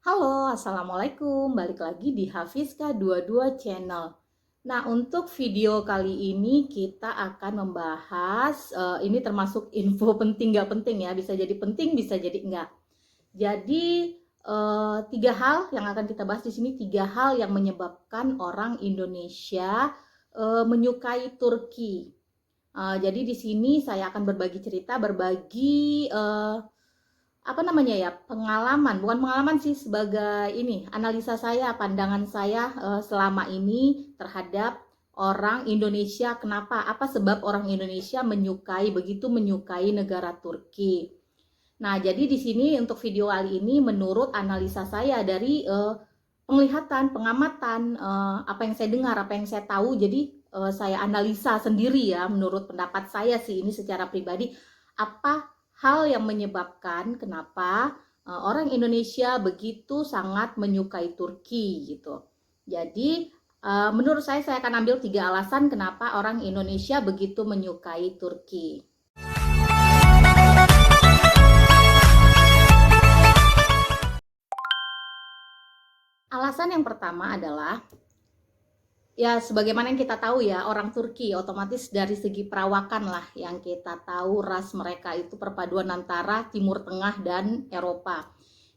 Halo, Assalamualaikum. Balik lagi di Hafizka 22 Channel. Nah, untuk video kali ini kita akan membahas, ini termasuk info penting nggak penting ya, bisa jadi penting, bisa jadi enggak. Jadi, tiga hal yang akan kita bahas di sini, tiga hal yang menyebabkan orang Indonesia menyukai Turki. Jadi di sini saya akan berbagi cerita, berbagi apa namanya ya, pengalaman, bukan pengalaman sih, sebagai ini analisa saya, pandangan saya selama ini terhadap orang Indonesia. Kenapa, apa sebab orang Indonesia begitu menyukai negara Turki. Nah, jadi di sini untuk video kali ini menurut analisa saya dari penglihatan, pengamatan, apa yang saya dengar, apa yang saya tahu. Jadi saya analisa sendiri ya, menurut pendapat saya sih ini secara pribadi, apa hal yang menyebabkan kenapa orang Indonesia begitu sangat menyukai Turki gitu. Jadi menurut saya akan ambil tiga alasan kenapa orang Indonesia begitu menyukai Turki. Alasan yang pertama adalah, ya sebagaimana yang kita tahu ya, orang Turki otomatis dari segi perawakan lah yang kita tahu, ras mereka itu perpaduan antara Timur Tengah dan Eropa.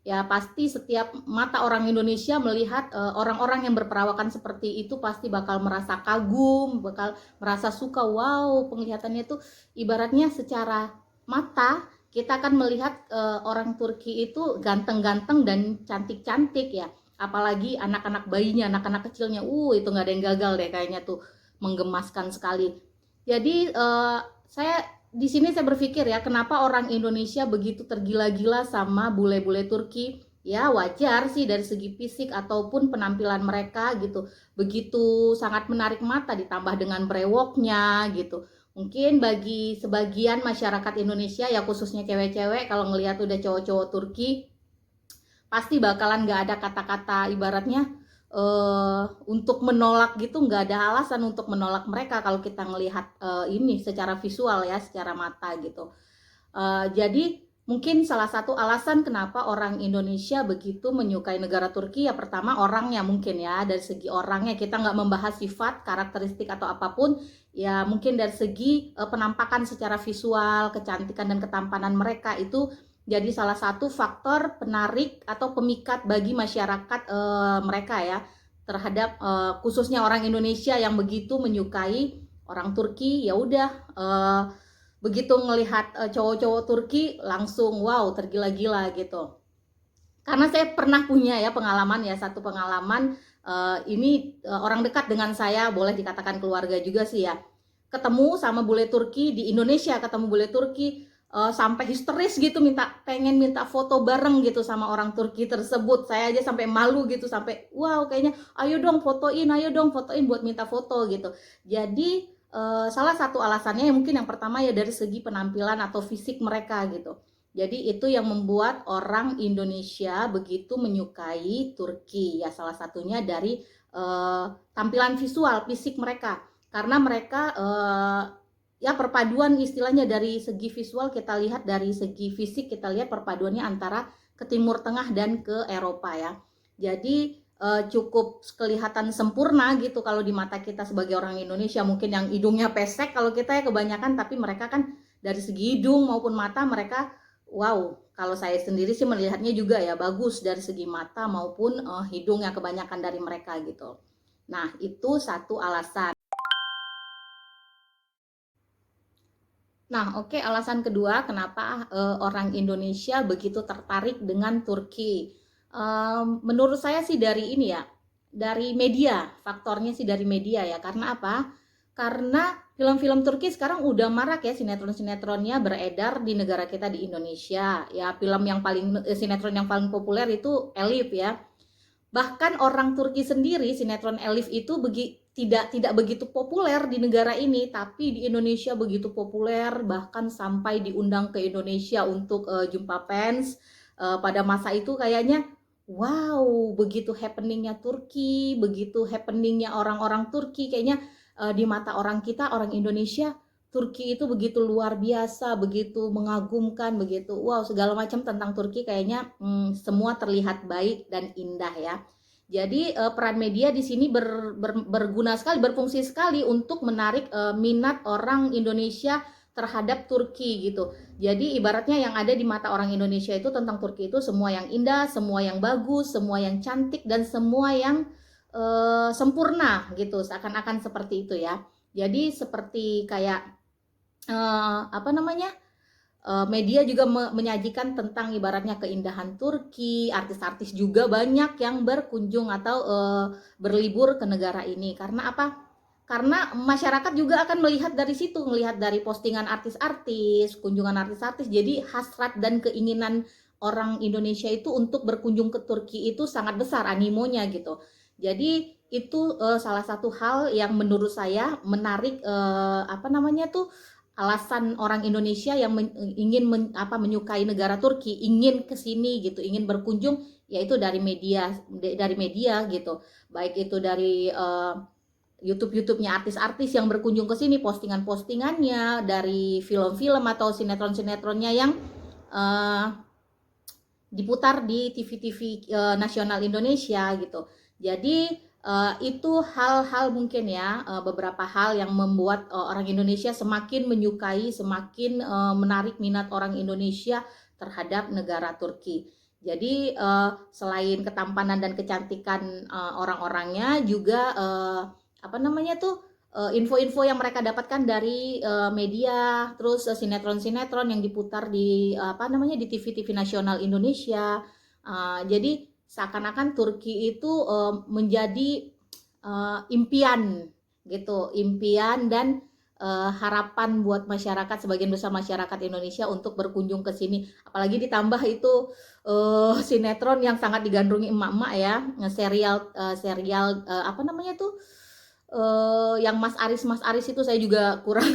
Ya pasti setiap mata orang Indonesia melihat orang-orang yang berperawakan seperti itu pasti bakal merasa kagum, bakal merasa suka. Wow, penglihatannya tuh ibaratnya secara mata kita akan melihat orang Turki itu ganteng-ganteng dan cantik-cantik ya. Apalagi anak-anak bayinya, anak-anak kecilnya, itu nggak ada yang gagal deh kayaknya tuh, menggemaskan sekali. Jadi saya di sini saya berpikir ya, kenapa orang Indonesia begitu tergila-gila sama bule-bule Turki? Ya wajar sih dari segi fisik ataupun penampilan mereka gitu, begitu sangat menarik mata, ditambah dengan brewoknya gitu. Mungkin bagi sebagian masyarakat Indonesia ya, khususnya cewek-cewek, kalau ngelihat udah cowok-cowok Turki pasti bakalan nggak ada kata-kata ibaratnya untuk menolak gitu, nggak ada alasan untuk menolak mereka kalau kita ngelihat ini secara visual ya, secara mata gitu. Jadi mungkin salah satu alasan kenapa orang Indonesia begitu menyukai negara Turki, ya pertama orangnya mungkin ya, dari segi orangnya kita nggak membahas sifat, karakteristik atau apapun, ya mungkin dari segi penampakan secara visual, kecantikan dan ketampanan mereka itu jadi salah satu faktor penarik atau pemikat bagi masyarakat mereka ya, terhadap khususnya orang Indonesia yang begitu menyukai orang Turki. Ya udah, begitu ngelihat cowok-cowok Turki langsung wow, tergila-gila gitu. Karena saya pernah punya ya pengalaman ya, satu pengalaman ini orang dekat dengan saya, boleh dikatakan keluarga juga sih ya. Ketemu sama bule Turki di Indonesia, ketemu bule Turki sampai histeris gitu, pengen minta foto bareng gitu sama orang Turki tersebut. Saya aja sampai malu gitu, sampai wow kayaknya ayo dong fotoin buat minta foto gitu. Jadi salah satu alasannya ya mungkin yang pertama ya dari segi penampilan atau fisik mereka gitu. Jadi itu yang membuat orang Indonesia begitu menyukai Turki ya, salah satunya dari tampilan visual fisik mereka, karena mereka ya perpaduan istilahnya dari segi visual, kita lihat dari segi fisik, kita lihat perpaduannya antara ke Timur Tengah dan ke Eropa ya. Jadi cukup kelihatan sempurna gitu kalau di mata kita sebagai orang Indonesia, mungkin yang hidungnya pesek kalau kita ya kebanyakan, tapi mereka kan dari segi hidung maupun mata mereka wow, kalau saya sendiri sih melihatnya juga ya bagus dari segi mata maupun hidung yang kebanyakan dari mereka gitu. Nah, itu satu alasan. Nah, oke, alasan kedua kenapa orang Indonesia begitu tertarik dengan Turki. Menurut saya sih dari ini ya, dari media, faktornya sih dari media ya. Karena apa? Karena film-film Turki sekarang udah marak ya, sinetron-sinetronnya beredar di negara kita di Indonesia. Ya, film yang paling sinetron yang paling populer itu Elif ya. Bahkan orang Turki sendiri, sinetron Elif itu tidak begitu populer di negara ini, tapi di Indonesia begitu populer, bahkan sampai diundang ke Indonesia untuk jumpa fans. Pada masa itu kayaknya wow, begitu happeningnya Turki, begitu happeningnya orang-orang Turki, kayaknya di mata orang kita, orang Indonesia, Turki itu begitu luar biasa, begitu mengagumkan, begitu wow segala macam tentang Turki kayaknya semua terlihat baik dan indah ya. Jadi peran media di sini berguna sekali, berfungsi sekali untuk menarik minat orang Indonesia terhadap Turki gitu. Jadi ibaratnya yang ada di mata orang Indonesia itu tentang Turki itu semua yang indah, semua yang bagus, semua yang cantik dan semua yang sempurna gitu. Seakan-akan seperti itu ya. Jadi seperti kayak apa namanya, media juga menyajikan tentang ibaratnya keindahan Turki, artis-artis juga banyak yang berkunjung atau berlibur ke negara ini. Karena apa? Karena masyarakat juga akan melihat dari situ, melihat dari postingan artis-artis, kunjungan artis-artis. Jadi hasrat dan keinginan orang Indonesia itu untuk berkunjung ke Turki itu sangat besar animonya gitu. Jadi itu salah satu hal yang menurut saya menarik apa namanya tuh alasan orang Indonesia yang ingin menyukai negara Turki, ingin ke sini gitu, ingin berkunjung, yaitu dari media gitu. Baik itu dari YouTube-nya artis-artis yang berkunjung ke sini, postingan-postingannya, dari film-film atau sinetron-sinetronnya yang uh, diputar di TV-TV nasional Indonesia gitu. Jadi itu hal-hal mungkin ya, beberapa hal yang membuat orang Indonesia semakin menyukai, semakin menarik minat orang Indonesia terhadap negara Turki. Jadi selain ketampanan dan kecantikan orang-orangnya juga apa namanya tuh info-info yang mereka dapatkan dari media, terus sinetron-sinetron yang diputar di apa namanya di TV-TV nasional Indonesia. Jadi seakan-akan Turki itu menjadi impian gitu, impian dan harapan buat masyarakat, sebagian besar masyarakat Indonesia untuk berkunjung ke sini. Apalagi ditambah itu sinetron yang sangat digandrungi emak-emak ya, serial apa namanya tuh yang Mas Aris itu saya juga kurang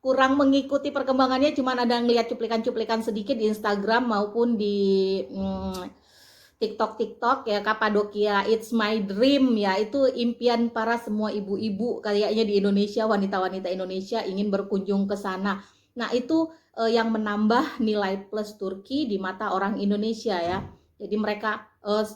kurang mengikuti perkembangannya, cuman ada ngeliat cuplikan-cuplikan sedikit di Instagram maupun di TikTok ya, Kapadokia It's My Dream ya, itu impian para semua ibu-ibu kayaknya di Indonesia, wanita-wanita Indonesia ingin berkunjung ke sana. Nah itu yang menambah nilai plus Turki di mata orang Indonesia ya. Jadi mereka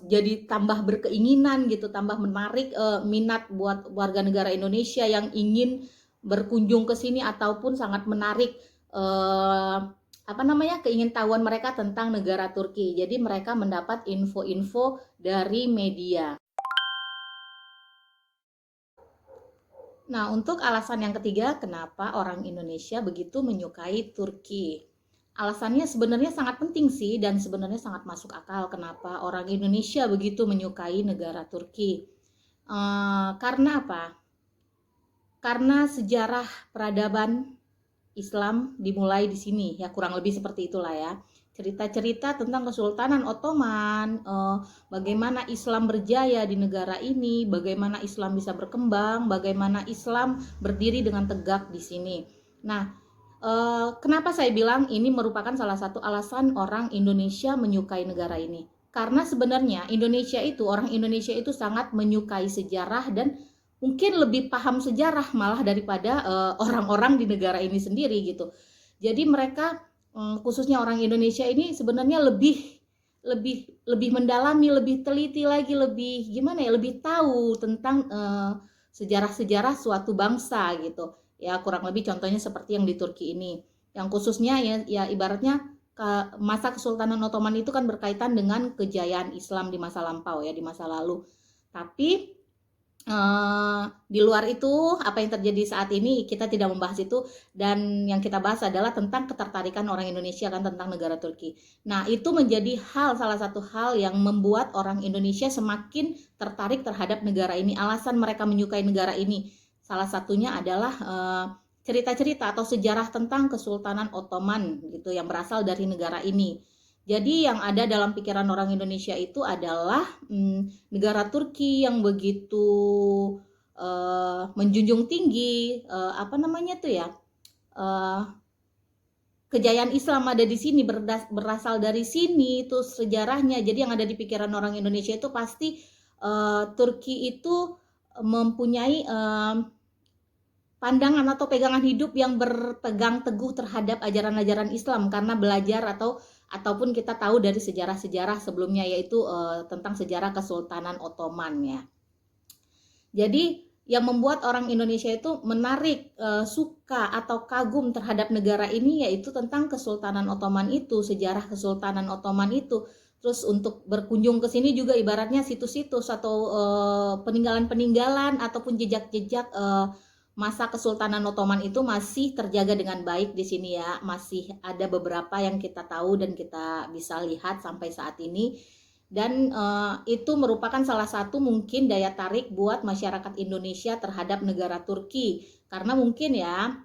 jadi tambah berkeinginan gitu, tambah menarik minat buat warga negara Indonesia yang ingin berkunjung ke sini ataupun sangat menarik apa namanya keingintahuan mereka tentang negara Turki. Jadi mereka mendapat info-info dari media. Nah, untuk alasan yang ketiga, kenapa orang Indonesia begitu menyukai Turki? Alasannya sebenarnya sangat penting sih dan sebenarnya sangat masuk akal kenapa orang Indonesia begitu menyukai negara Turki. Karena apa? Karena sejarah peradaban Islam dimulai di sini ya, kurang lebih seperti itulah ya. Cerita-cerita tentang Kesultanan Ottoman, bagaimana Islam berjaya di negara ini, bagaimana Islam bisa berkembang, bagaimana Islam berdiri dengan tegak di sini. Nah, kenapa saya bilang ini merupakan salah satu alasan orang Indonesia menyukai negara ini? Karena sebenarnya orang Indonesia itu sangat menyukai sejarah dan mungkin lebih paham sejarah malah daripada orang-orang di negara ini sendiri gitu. Jadi mereka khususnya orang Indonesia ini sebenarnya lebih mendalami, lebih teliti lagi, lebih gimana ya, lebih tahu tentang sejarah-sejarah suatu bangsa gitu. Ya kurang lebih contohnya seperti yang di Turki ini. Yang khususnya ya ibaratnya masa Kesultanan Ottoman itu kan berkaitan dengan kejayaan Islam di masa lampau ya, di masa lalu. Tapi di luar itu apa yang terjadi saat ini kita tidak membahas itu, dan yang kita bahas adalah tentang ketertarikan orang Indonesia kan tentang negara Turki. Nah itu menjadi salah satu hal yang membuat orang Indonesia semakin tertarik terhadap negara ini. Alasan mereka menyukai negara ini salah satunya adalah cerita-cerita atau sejarah tentang Kesultanan Ottoman gitu yang berasal dari negara ini. Jadi yang ada dalam pikiran orang Indonesia itu adalah negara Turki yang begitu menjunjung tinggi apa namanya tuh ya, kejayaan Islam ada di sini, berasal dari sini itu sejarahnya. Jadi yang ada di pikiran orang Indonesia itu pasti Turki itu mempunyai pandangan atau pegangan hidup yang berpegang teguh terhadap ajaran-ajaran Islam, karena belajar ataupun kita tahu dari sejarah-sejarah sebelumnya, yaitu tentang sejarah Kesultanan Ottoman ya. Jadi yang membuat orang Indonesia itu menarik, suka atau kagum terhadap negara ini yaitu tentang Kesultanan Ottoman itu, sejarah Kesultanan Ottoman itu. Terus untuk berkunjung ke sini juga ibaratnya situs-situs atau peninggalan-peninggalan ataupun jejak-jejak masa Kesultanan Ottoman itu masih terjaga dengan baik di sini ya. Masih ada beberapa yang kita tahu dan kita bisa lihat sampai saat ini. Dan itu merupakan salah satu mungkin daya tarik buat masyarakat Indonesia terhadap negara Turki. Karena mungkin ya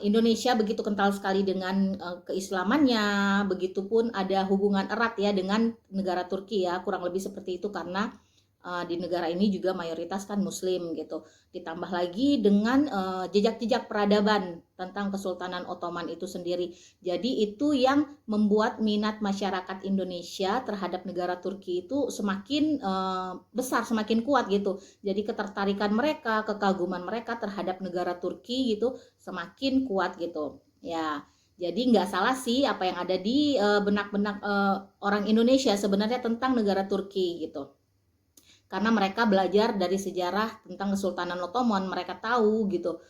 Indonesia begitu kental sekali dengan keislamannya, begitupun ada hubungan erat ya dengan negara Turki ya, kurang lebih seperti itu, karena di negara ini juga mayoritas kan Muslim gitu. Ditambah lagi dengan jejak-jejak peradaban tentang Kesultanan Ottoman itu sendiri. Jadi itu yang membuat minat masyarakat Indonesia terhadap negara Turki itu semakin besar, semakin kuat gitu. Jadi ketertarikan mereka, kekaguman mereka terhadap negara Turki gitu semakin kuat gitu. Ya, jadi nggak salah sih apa yang ada di benak-benak orang Indonesia sebenarnya tentang negara Turki gitu. Karena mereka belajar dari sejarah tentang Kesultanan Ottoman, mereka tahu gitu,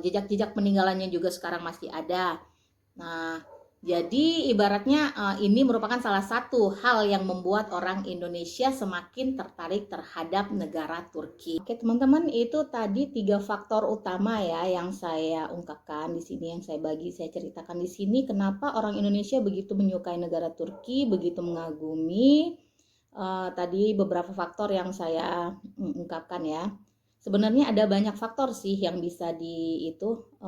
jejak-jejak peninggalannya juga sekarang masih ada. Nah, jadi ibaratnya ini merupakan salah satu hal yang membuat orang Indonesia semakin tertarik terhadap negara Turki. Oke teman-teman, itu tadi 3 faktor utama ya yang saya ungkapkan di sini, yang saya ceritakan di sini, kenapa orang Indonesia begitu menyukai negara Turki, begitu mengagumi. Tadi beberapa faktor yang saya ungkapkan ya. Sebenarnya ada banyak faktor sih yang bisa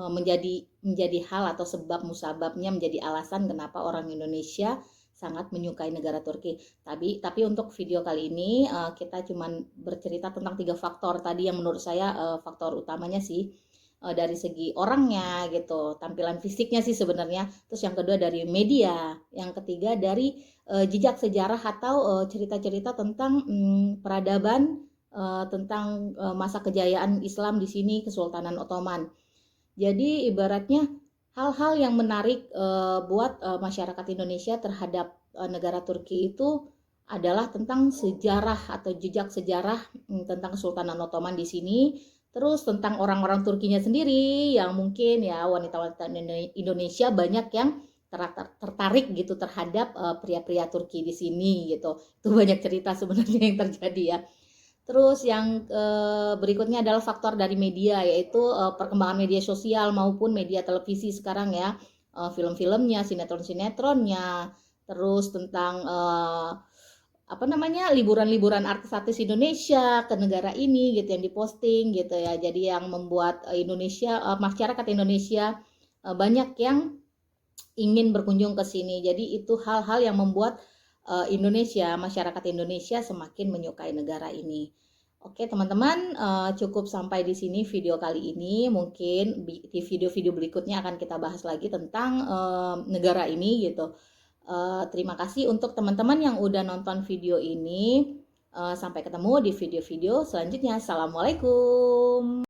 menjadi hal atau sebab musababnya, menjadi alasan kenapa orang Indonesia sangat menyukai negara Turki. Tapi untuk video kali ini kita cuman bercerita tentang 3 faktor tadi yang menurut saya faktor utamanya sih dari segi orangnya gitu, tampilan fisiknya sih sebenarnya. Terus yang kedua dari media, yang ketiga dari jejak sejarah atau cerita-cerita tentang peradaban, tentang masa kejayaan Islam di sini, Kesultanan Ottoman. Jadi ibaratnya hal-hal yang menarik buat masyarakat Indonesia terhadap negara Turki itu adalah tentang sejarah atau jejak sejarah tentang Kesultanan Ottoman di sini. Terus tentang orang-orang Turkinya sendiri yang mungkin ya wanita-wanita Indonesia banyak yang tertarik gitu terhadap pria-pria Turki di sini gitu. Itu banyak cerita sebenarnya yang terjadi ya. Terus yang berikutnya adalah faktor dari media, yaitu perkembangan media sosial maupun media televisi sekarang ya, film-filmnya, sinetron-sinetronnya, terus tentang liburan-liburan artis-artis Indonesia ke negara ini gitu yang diposting gitu ya. Jadi yang membuat masyarakat Indonesia banyak yang ingin berkunjung ke sini. Jadi itu hal-hal yang membuat masyarakat Indonesia semakin menyukai negara ini. Oke teman-teman, cukup sampai di sini video kali ini. Mungkin di video-video berikutnya akan kita bahas lagi tentang negara ini gitu. Terima kasih untuk teman-teman yang udah nonton video ini. Sampai ketemu di video-video selanjutnya. Assalamualaikum.